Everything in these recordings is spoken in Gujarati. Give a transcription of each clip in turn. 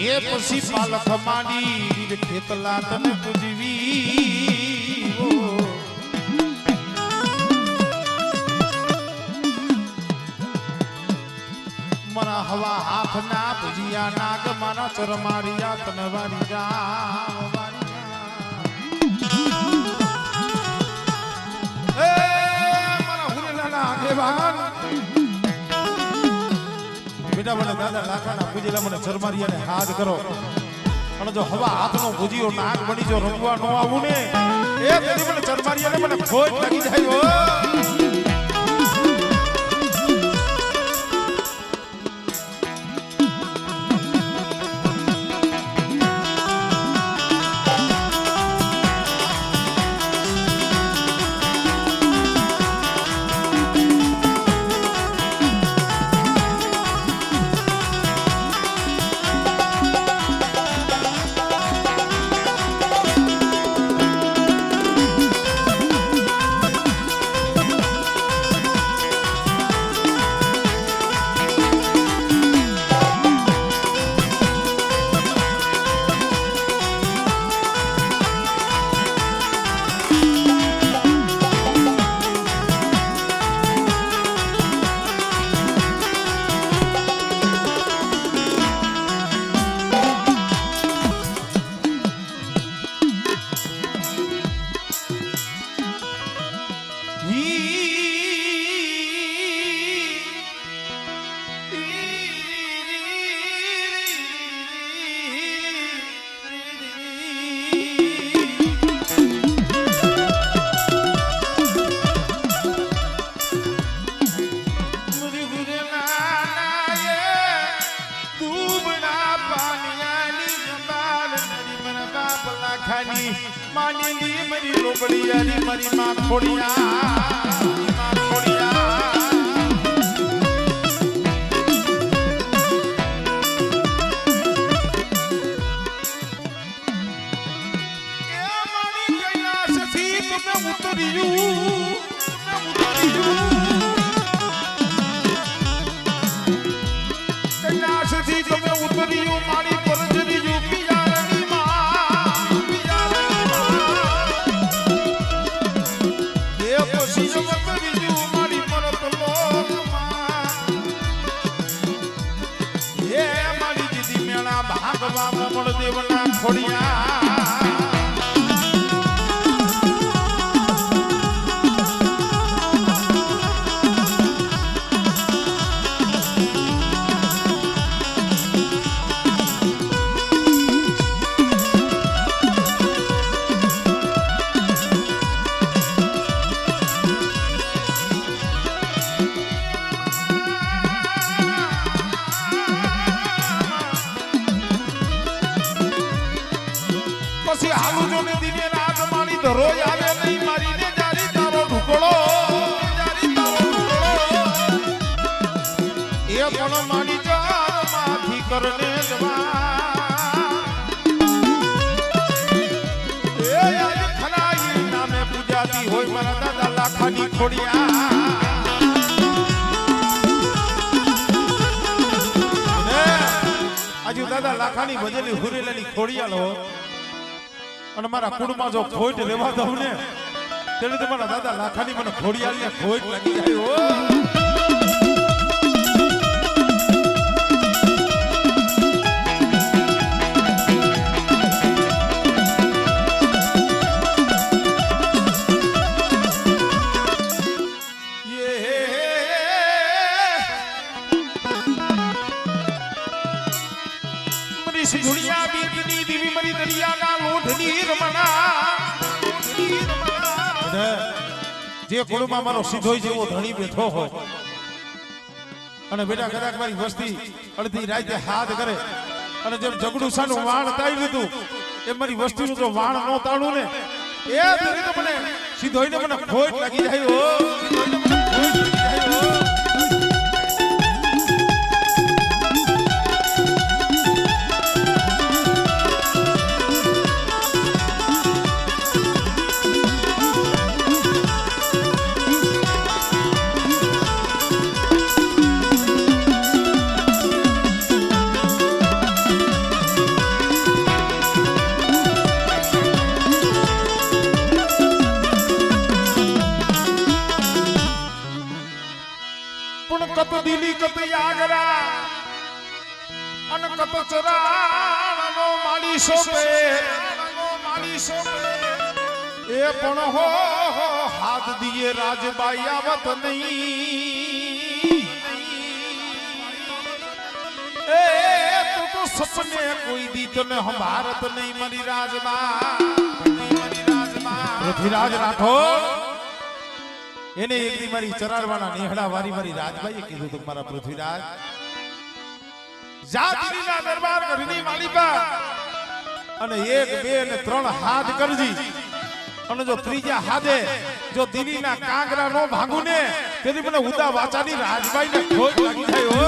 એ પછી પાલખ માંડી ખેતલા તને પૂજવી મરા હવા હાથ ના પૂજિયા નાગ મારા ચરમારિયા તને વારી જા બેટા મને દાદા લાખાના પૂજેલા મને ચરમારિયાને હાથ કરો અને જો હવા હાથનો ભૂજીયો નાગ બની જો રમવા ન આવું ને એ તેની મને ચરમારિયાને મને ખોટ લાગી જાય માની મરી લોબડિયાની મરી માં ઉતર્યું મારી પરજરી ભાગવા દેવના ખોડિયા પછી હાલુ જો ને દિને રાત મારી ધરોય આવે નહીં મારીને જારી તારો ઢુકળો એ પણ મારી જાર માથી કરને જવા એ આજ ખનાઈ નામે પૂજાતી હોય મારા દાદા લાખાની ખોડિયા આજુ દાદા લાખાની ભજેલી હુરેલાની ખોડિયાલો અને મારા કુળમાં જો ખોટ લેવા દઉં ને તેને તમારા દાદા લાખાની મને ખોડિયાળીને ખોટ લાગી જાય સિંધુલિયા બીજની દેવી મરી દરિયાના લોઢની રમણા જે કુળમાં મારો સિંધોઈ જેવો ધણી બેઠો હોય અને બેટા કદાચ મારી વસ્તી અડધી રાતે હાથ કરે અને જેમ જગડુસાનું વાણ તાળી લીધું એ મારી વસ્તીનું જો વાણ ન તાળું ને એ તો મને સિંધોઈને મને ખોટ લાગી જાય સિંધોઈને મને ખોટ લાગી જાય પણ કત દિલી કત યાગરા અન કત ચરાણનો માળી સોપે એ પણ હો હાથ દિયે રાજબાઈ આવત નહીં એ તું તો સપને કોઈ દી તને હમારત નહીં મારી રાજમાં પૃથ્વીરાજ રાઠોડ એને એક દી મારી ચરાડવાના નેહડા વારી રાજબાઈએ કીધું તું મારા પૃથ્વીરાજ જાતિના દરબાર ઘરની માલિકા અને 1 2 ને 3 હાથ કરજી અને જો ત્રીજા હાથે જો દિલીના કાંગરા નો ભાગું ને તેથી મને ઉદા વાચાની રાજબાઈ ને ખોટ લાગી થાય હો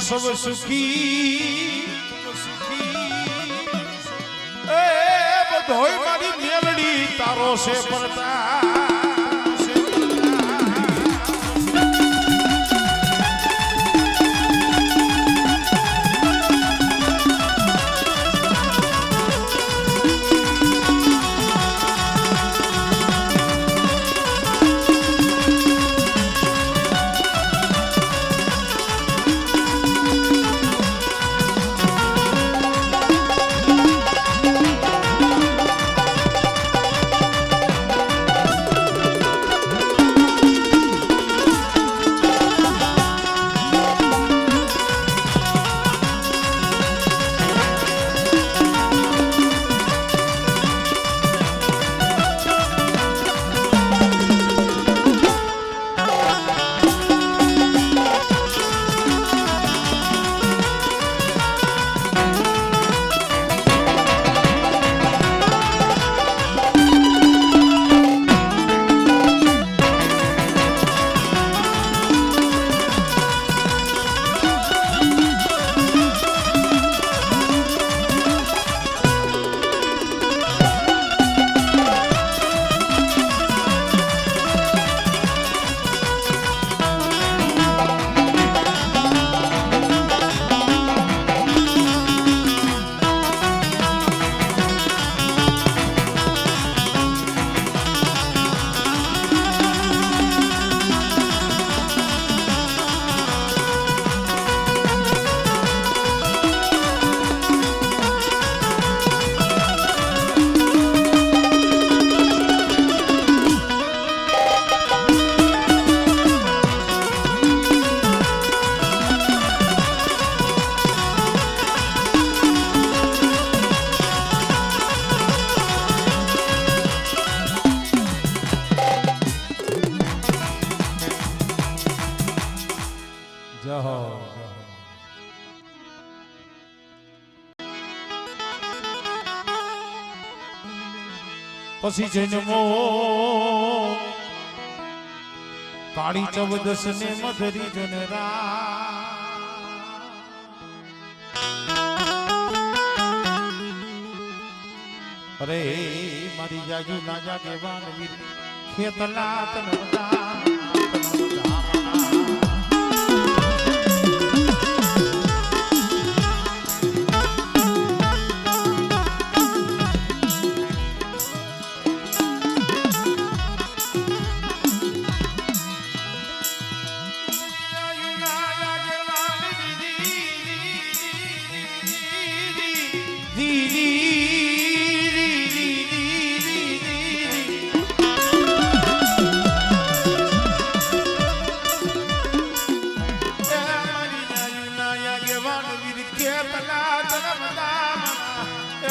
सब सुखी ए बधोई मारी मेलडी तारो से परता પછી જન્મો કાળી 14 ને મધરી જનરા અરે મારી જાજુ ના જાગે વાનવીર ખેતલા તનવતા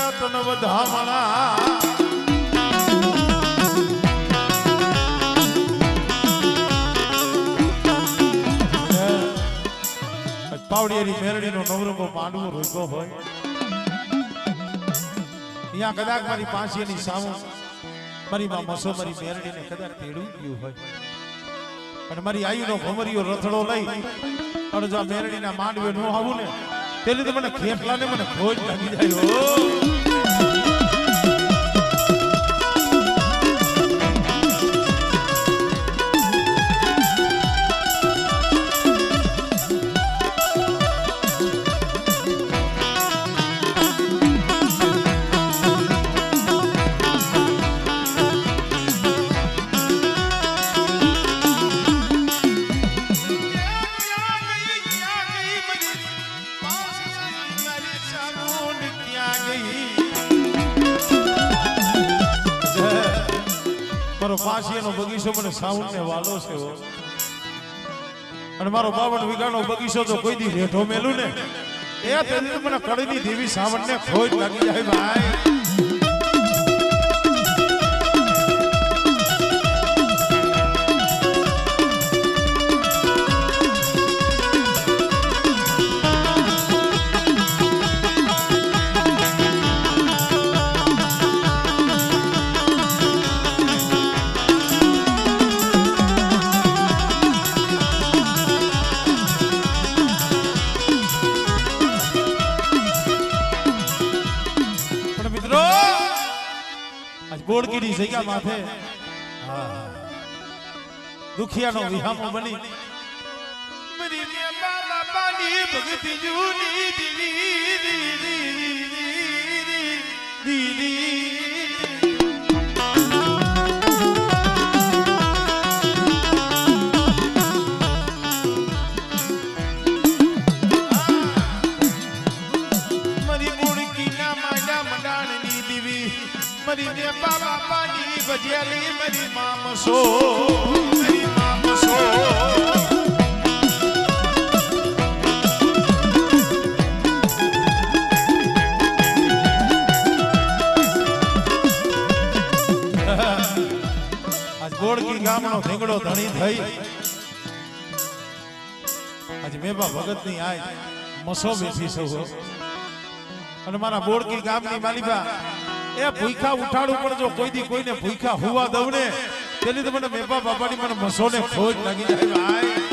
ના તન વધામણા પાવડિયાની મેરડીનો નવરંગો માંડવો રોક્યો હોય અહીંયા કદાચ મારી પાંચીની સામું મારી માં મસો મારી મેરડીને કદાચ તેડું ગયું હોય અને મારી આયુનો ભમરીયો રથડો લઈ અને જો મેરડીના માંડવે નો આવું ને તે લીધે મને ખેપલાને મને ખોજ લાગી જાય મારો પાસીનો બગીચો મને સાઉન્ડ ને વાલો છે અને મારો 52 વીઘાનો બગીચો તો કોઈ દી રેઠો મેલું ને એ તેની મને કડીની દેવી સાવણ ને ખોજ લાગી જાય ભાઈ બોડકીની જગ્યા માથે દુખિયાનો વિહામો બની મરી મે બાબા બાની ભગતી જૂની દીદી મરી બોડકીના માડા મંડાણની દીવી મરી ને બાબા પાની ભજ્યાલી મરી મામસો આજ બોડકી ગામનો ધીંગડો ધણી થઈ આજ મેબા ભગતની આય મસો બેઠી સૌ અને મારા બોડકી ગામની માલિબા એ ભૂખા ઉઠાડું પણ જો કોઈ દી કોઈને ભૂખા હુવા દઉં ને તેની તો મને મેપા બાપાની મને મસોને ખોજ લાગી જાય ભાઈ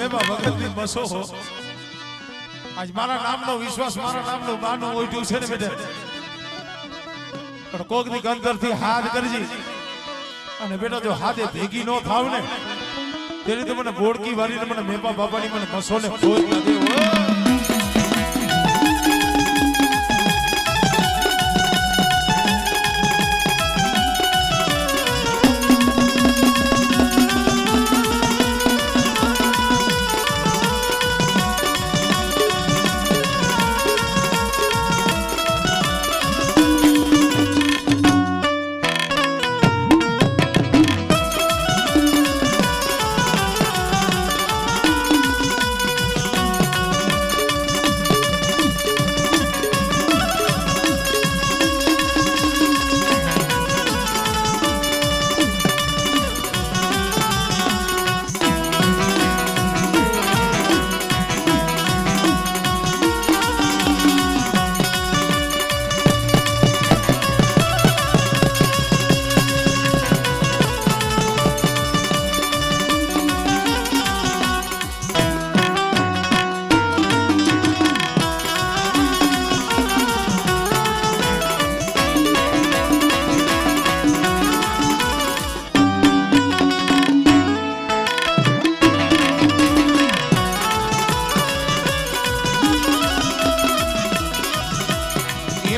મેબા ભગતની બસો આજ મારા નામનો વિશ્વાસ મારા નામનું બાનું ઓઢ્યું છે ને બેટા પણ કોકની અંતરથી હાથ કરજી અને બેટા જો હાથે ભેગી નો થાવ ને તેની તો મને બોડકી વાળીને મને મેબા બાપાની મને બસોને ખોજ લાગે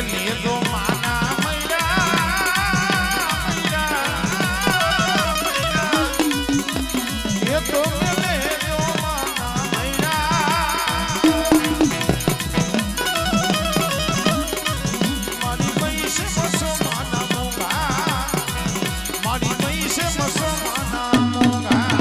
લીધો માના મૈરા એ તો લેજો માના મૈરા મારી પૈસે મસો માના મોંઘા મારી પૈસે મસો માના મોંઘા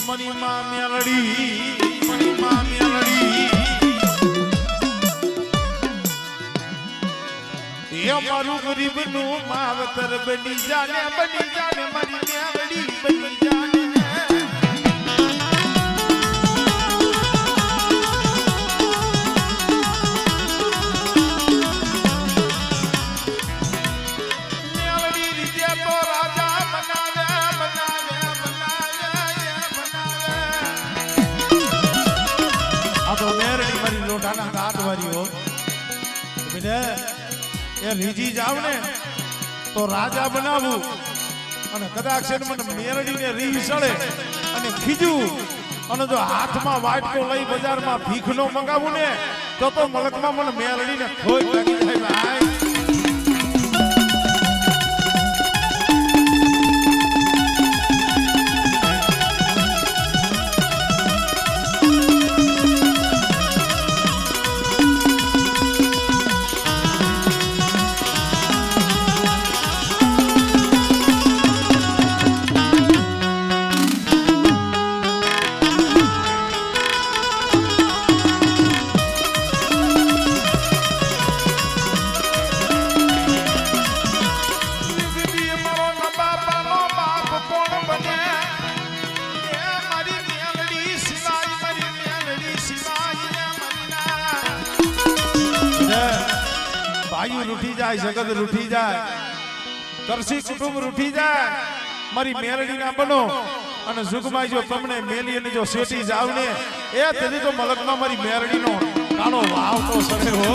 મની માં મેલડી એ મારું ગરીબ નું માવતર બની જાને મારી મેલડી બની જાને મેલડી રીતે તો રાજા બનાવે આ તો મેરડી મારી લોટાના દાંત વાળી હો બેટા એ રીજી જાવ ને તો રાજા બનાવું અને કદાચ મને મેરડીને રી સળે અને ખીજું અને જો હાથમાં વાટકો લઈ બજારમાં ભીખનો મંગાવું ને તો મલકમાં મને મેરડીને ખોઈ લાગી જાય ભાઈ ભાઈ રૂઠી જાય જગત રૂઠી જાય કરસી કુટુંબ રૂઠી જાય મારી મેલડી ના બનો અને સુખમાં જો તમને મેલી અને જો શેઠી જાવ ને એ તેથી તો મલકમાં મારી મેલડી નો કાળો વાવ તો સરે હો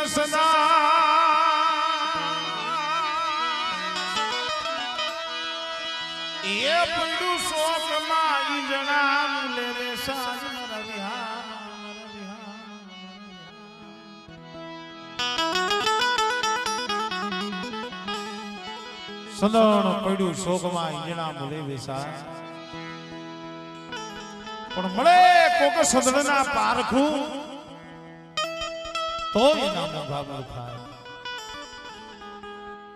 સદા એ પડ્યું શોકમાં ઈ જણા મુલે રે સાજ મારા સદણ પડ્યું શોકમાં ઈ જણા મુલે વેસા પણ મળે કોક સદણના પારખું તો એના મોંઘા થાય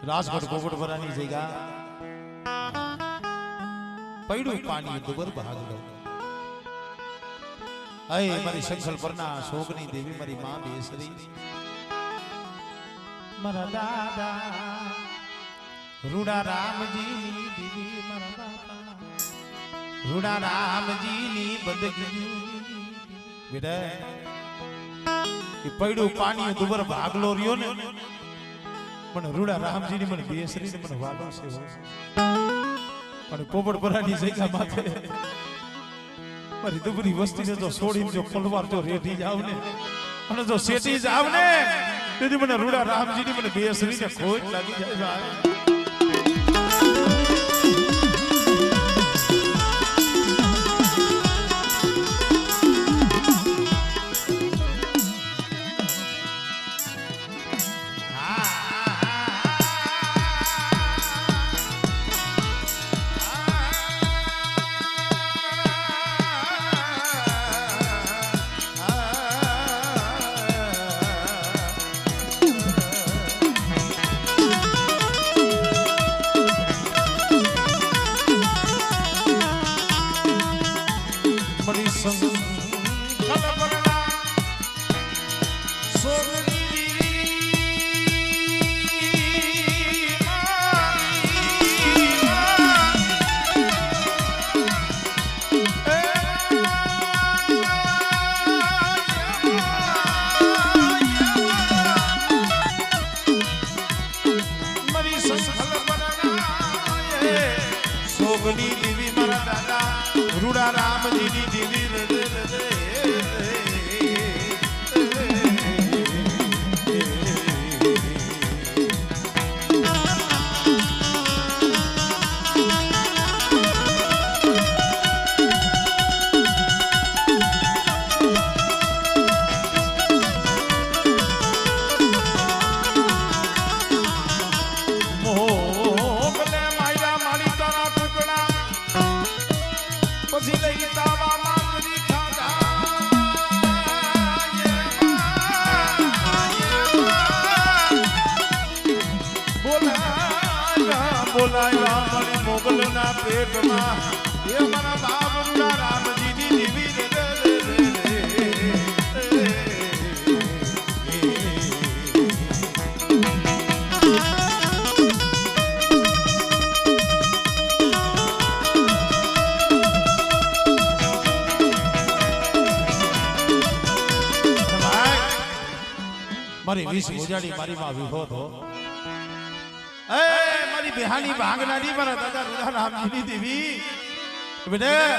રાજકોટ કોકટપરાની જગ્યા પડ્યું પાણી દુબર ભાગલો હે મારી સંખલ પરના શોકની દેવી મારી માં બેસરી મારા દાદા રૂડા રામજીની દેવી મારા બાપા રૂડા રામજીની બંદગી બેટા એ પડ્યું પાણી દુબર ભાગલો રહ્યો ને પણ રૂડા રામજીની મને બેસરી ને મને વાલો છે અને પોપટપરાની જગ્યા માથે મારી દુબરી વસ્તીને તો છોડીને જો પલવાર જો રેઠી જાવ ને અને જો શેઠી જાવ ને તેથી મને રૂડા રામજીની મને બેસરીને ખોટ લાગી જાય રૂડા રામજીની દેવી બોલાયા મારી મોગલના પેટમાં એ મારા બાપ રૂડા રામજીની દેવી મારી વીસ ઉજાડી મારી માં વિભો થો મારી બિહાની ભાંગનારી મારા દાદા રૂડા રામજીની દેવી બેટા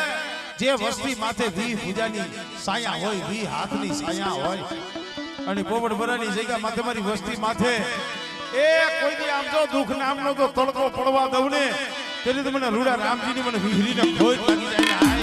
જે વસ્તી માથે વી પૂજાની સાયા હોય વી હાથની સાયા હોય અને પોપટપરાની જગ્યા માથે મારી વસ્તી માથે એ કોઈ દી આમ જો દુઃખ નામનો તો તડકો પડવા દઉં ને તેથી તો મને રૂડા રામજીની મને વિહરીને ખોટ લાગી જાય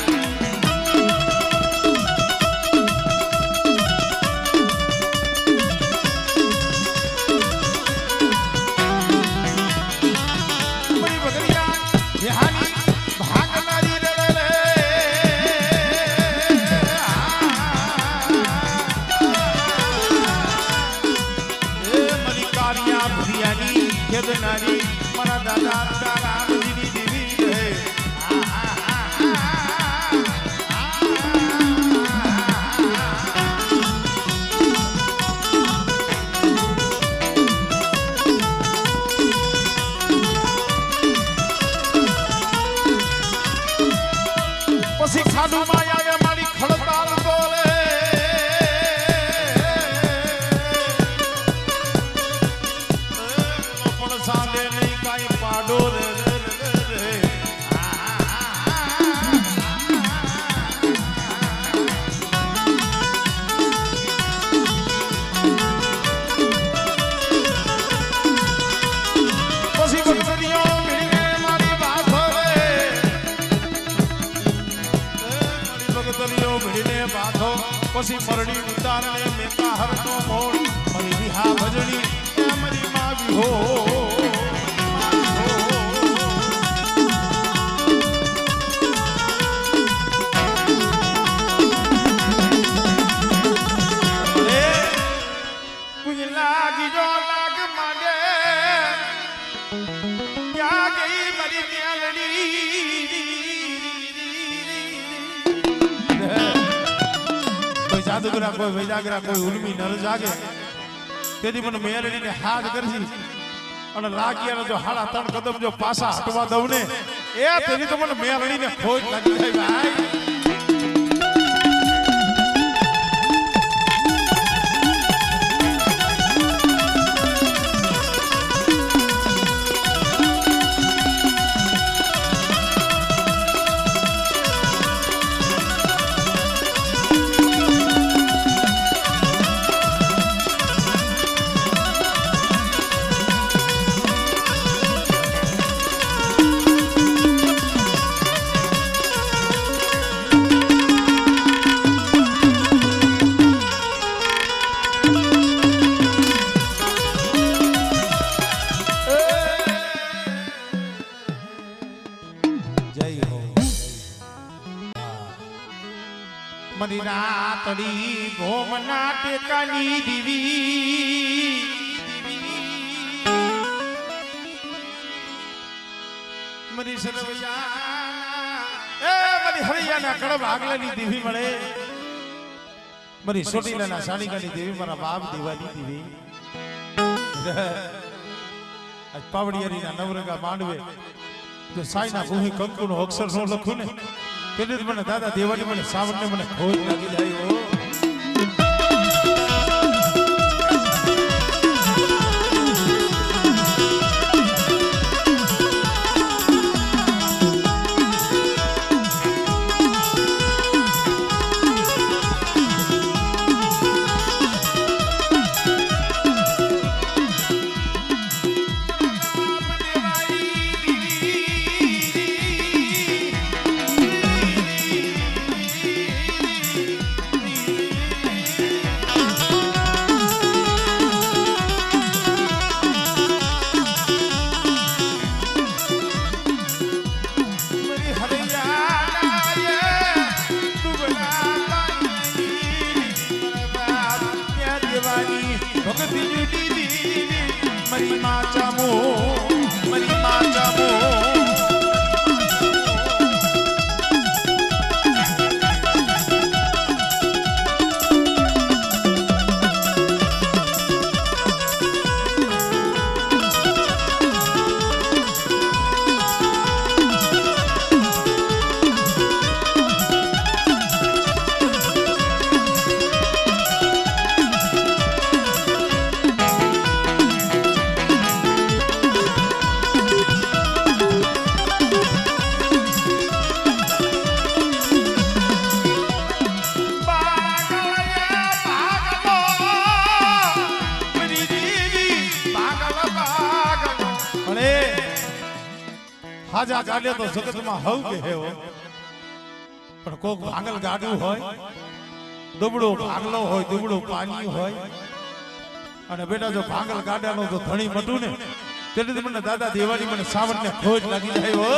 મારા દાદા રામજીની દેવી પછી ખાડુમાં આવે મારી ખડતાલ બોલે પણ સાંજે નહીં કાંઈ પાડો રે પછી મરણી ઉતારણે મેકા હરનો મોડ મારી વિહા ભજણી એ મારી માં વિહો લાગી જો લાગ માંડે ક્યાં ગઈ મારી કોઈ જાદુગરા કોઈ વૈજાગરા કોઈ ઉર્મી નર જાગે તેથી મને મેરડીને હાથ કરશી અને લાગ્યા જો હાડા 3 કદમ જો પાછા હટવા દઉં ને એ તેથી તો મને મેરડીને ખોજ લાગી જાય ભાઈ મરી રાતડી ભોમના ટેકાની દીવી મરી સરવૈયા મરી હરિયાના કડબ આગલાની દીવી મળે મરી સોટીલાના સાણીકાની દેવી મારા બાપ દેવાની દેવી આજ પાવડિયારીના નવરંગા માંડવે જો સાઈના ભૂમિ કંકુનો અક્ષર નો લખું ને તેને મને દાદા દેવાની મને સાવરને મને ખોજ લાગી જાય ઓ મરી માચામો મરી માચામો હાજા ગાડે તો જગતમાં હવ કે હે પણ કોક ભાંગલ ગાડું હોય દુબળો ભાંગલો હોય દુબળો પાણી હોય અને બેટા જો ભાંગલ ગાડાનો તો ઘણી મટું ને તેથી મને દાદા દેવાની મને સાવરને ખોજ લાગી જાય હો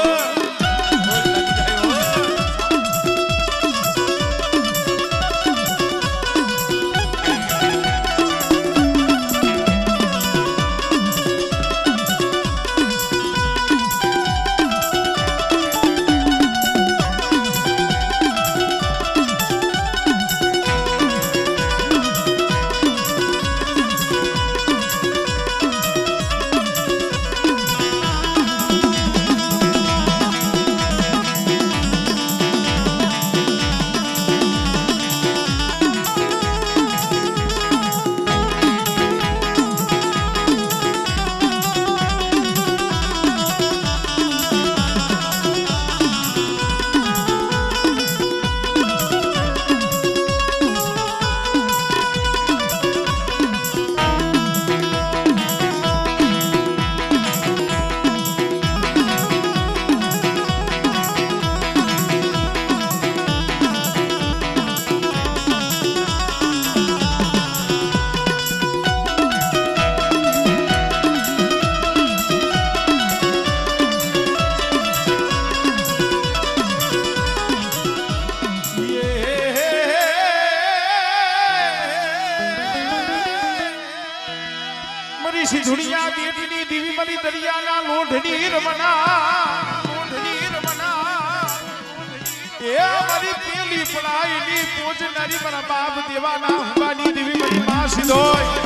મારી સિંધુડિયા બેટીની દીવી મરી દરિયાના લોઢની રમના એ મારી પેલી પડાઈની પોચનારી મારા બાપ દેવાના હુંબાની દીવી મરી માં સિધોય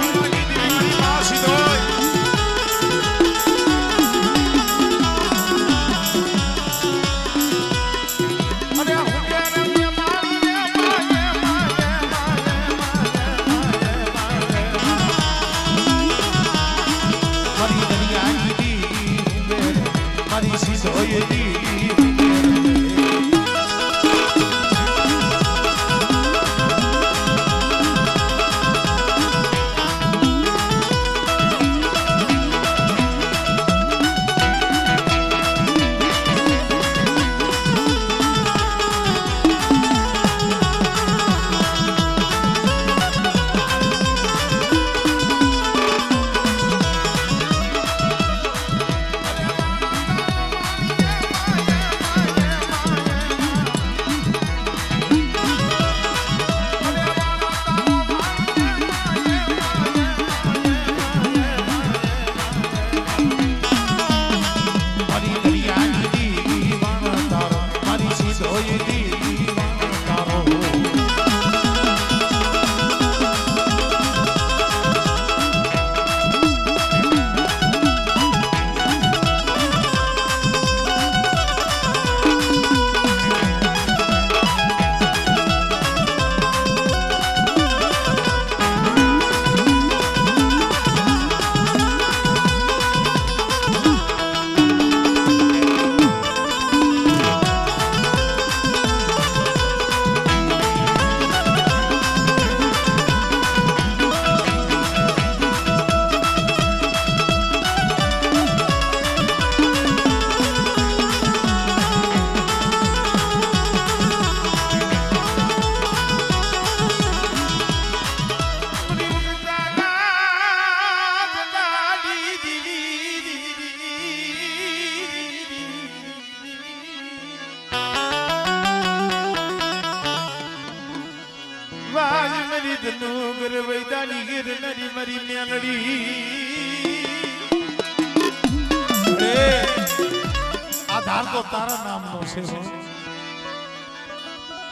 આધાર તો તારા નામનો છે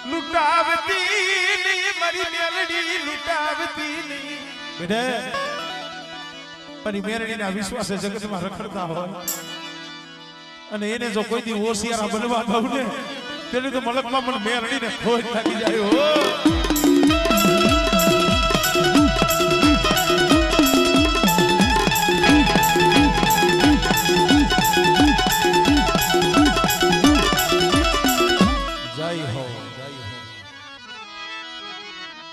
લૂટાવતી મારી મેલડી લૂટાવતી બેટા મારી મેલડીના વિશ્વાસે જગતમાં રખડતા હોય અને એને જો કોઈ દી હોશિયાર બનવા દઉં ને તેને તો મલકમાં મને મેલડીને ખોજ લાગી જાય હો